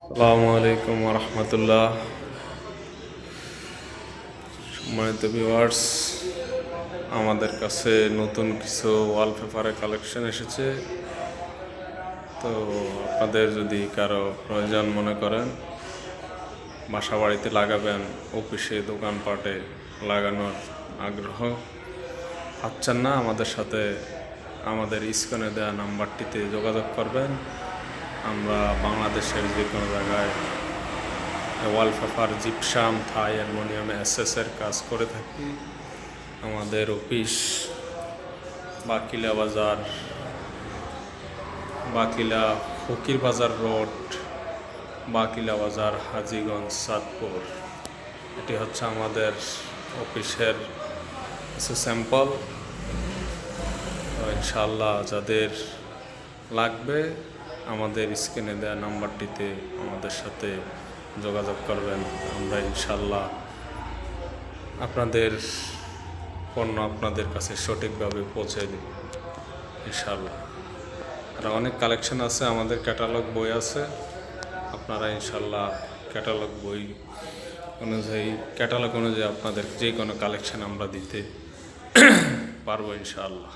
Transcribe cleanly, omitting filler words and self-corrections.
আসসালামু আলাইকুম রহমতুল্লাহ। সম্মানিত ভিউয়ার্স, আমাদের কাছে নতুন কিছু ওয়ালপেপারের কালেকশন এসেছে। তো আপনাদের যদি কারো প্রয়োজন মনে করেন, বাসা বাড়িতে লাগাবেন, অফিসে দোকানপাটে লাগানোর আগ্রহ পাচ্ছেন না, আমাদের সাথে আমাদের স্ক্রিনে দেওয়া নাম্বারটিতে যোগাযোগ করবেন। আমরা বাংলাদেশের যে কোনো জায়গায় ওয়ালপেপার, জিপসাম, থাই, অ্যালুমিনিয়াম, এসএসের কাজ করে থাকি। আমাদের অফিস বাকিলা ফকির বাজার রোড, বাকিলা বাজার, হাজীগঞ্জ, চাঁদপুর। এটি হচ্ছে আমাদের অফিসের কিছু স্যাম্পল। ইনশাআল্লাহ যাদের লাগবে আমাদের স্ক্রিনে দেওয়া নাম্বারটিতে আমাদের সাথে যোগাযোগ করবেন। আমরা ইনশাআল্লাহ আপনাদের পণ্য আপনাদের কাছে সঠিকভাবে পৌঁছে দেব ইনশাআল্লাহ। আর অনেক কালেকশন আছে, আমাদের ক্যাটালগ বই আছে। আপনারা ইনশাআল্লাহ ক্যাটালগ অনুযায়ী আপনাদের যে কোনো কালেকশন আমরা দিতে পারবো ইনশাআল্লাহ।